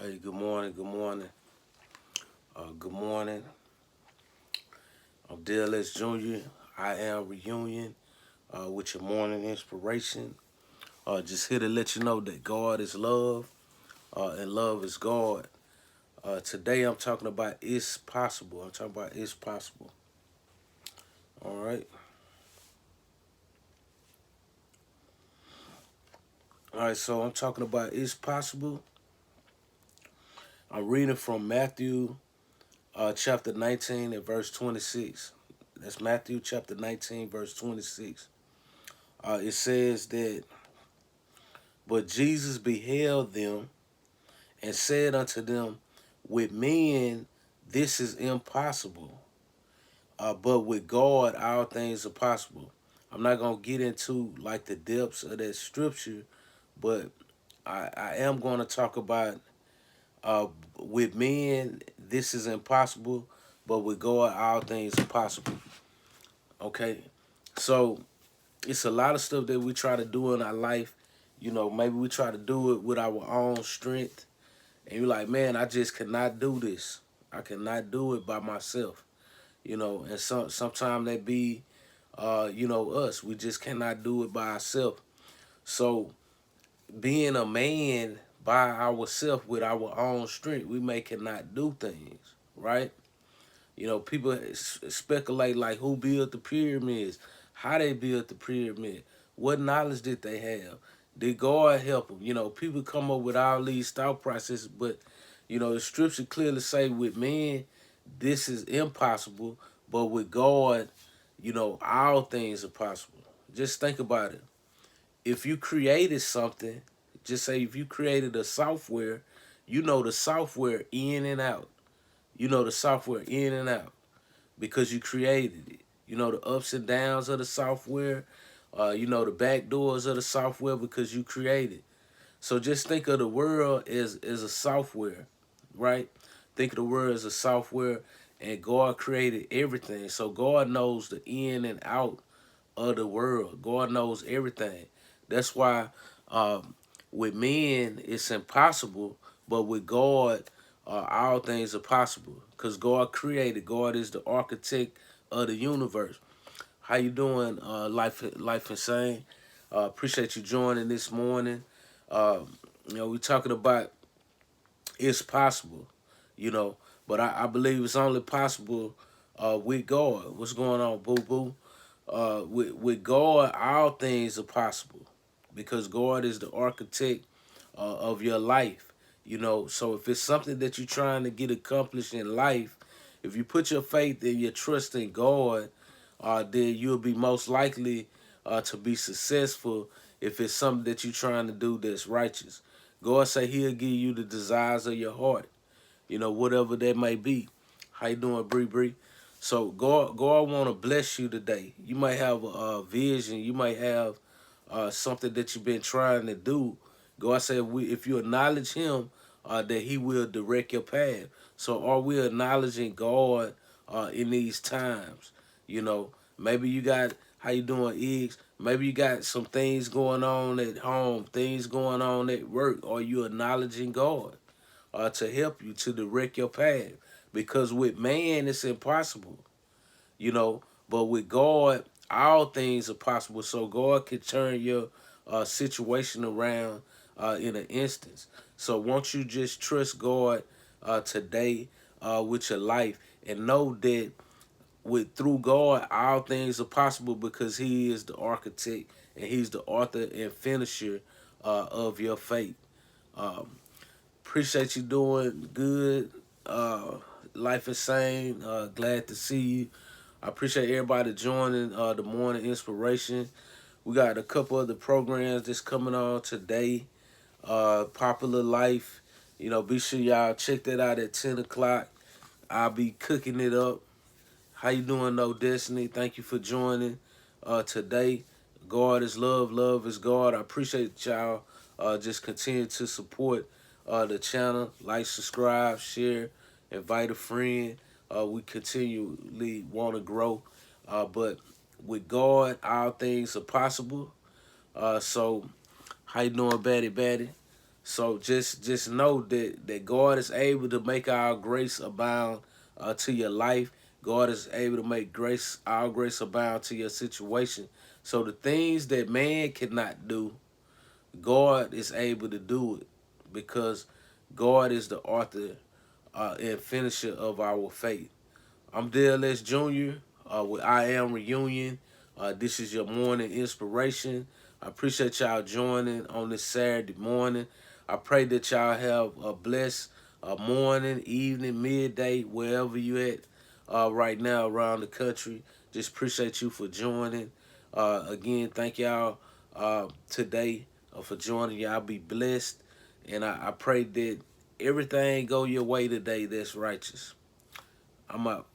Hey, good morning, good morning, good morning. I'm DLS Jr. I am Reunion with your morning inspiration. Just here to let you know that God is love and love is God. Today I'm talking about it's possible. I'm talking about it's possible. All right. All right, so I'm talking about it's possible. I'm reading from Matthew chapter 19 and verse 26. That's Matthew chapter 19, verse 26. It says that, but Jesus beheld them and said unto them, with men this is impossible, but with God all things are possible. I'm not gonna get into like the depths of that scripture, but I am gonna talk about uh, with men this is impossible, but with God all things are possible. Okay, so it's a lot of stuff that we try to do in our life. Maybe we try to do it with our own strength. And you're like, man, I just cannot do this. I cannot do it by myself. And sometimes that be, us. We just cannot do it by ourselves. So being a man by ourselves with our own strength, we may cannot do things, right? People speculate like who built the pyramids, how they built the pyramid, what knowledge did they have, did God help them? People come up with all these thought processes, but the scripture clearly say with men, this is impossible, but with God, all things are possible. Just think about it. If you created something, just say if you created a software, you know the software in and out. You know the software in and out because you created it. You know the ups and downs of the software. You know the back doors of the software because you created. So just think of the world as a software, right? Think of the world as a software, and God created everything. So God knows the in and out of the world. God knows everything. That's why with men it's impossible, but with God, all things are possible. Cause God created. God is the architect of the universe. How you doing, Life Insane? Appreciate you joining this morning. We're talking about it's possible, you know, but I believe it's only possible with God. What's going on, boo boo? With God, all things are possible because God is the architect of your life. So if it's something that you're trying to get accomplished in life, if you put your faith and your trust in God, then you'll be most likely to be successful if it's something that you're trying to do that's righteous. God say He'll give you the desires of your heart, whatever that may be. How you doing, Bree Bree? So God want to bless you today. You might have a vision. You might have something that you've been trying to do. God said, if you acknowledge Him, that He will direct your path. So are we acknowledging God in these times? Maybe you got, how you doing, Eggs? Maybe you got some things going on at home, things going on at work. Are you acknowledging God to help you to direct your path? Because with man, it's impossible, you know, but with God, all things are possible. So God can turn your situation around in an instance. So won't you just trust God today with your life and know that with through God, all things are possible because He is the architect and He's the author and finisher of your faith. Um, Appreciate you doing good. Life Insane. Glad to see you. I appreciate everybody joining the morning inspiration. We got a couple other programs that's coming on today. Popular Life. Be sure y'all check that out at 10 o'clock. I'll be cooking it up. How you doing, No Destiny? Thank you for joining today. God is love, love is God. I appreciate y'all. Just continue to support the channel. Like, subscribe, share, invite a friend. We continually want to grow. But with God, all things are possible. So, how you doing, Batty Batty? So just know that God is able to make our grace abound to your life. God is able to make our grace abound to your situation. So the things that man cannot do, God is able to do it because God is the author and finisher of our faith. I'm DLS Jr. With I Am Reunion. This is your morning inspiration. I appreciate y'all joining on this Saturday morning. I pray that y'all have a blessed morning, evening, midday, wherever you at right now around the country. Just appreciate you for joining. Again, thank y'all today for joining. Y'all be blessed. And I pray that everything go your way today that's righteous. I'm out.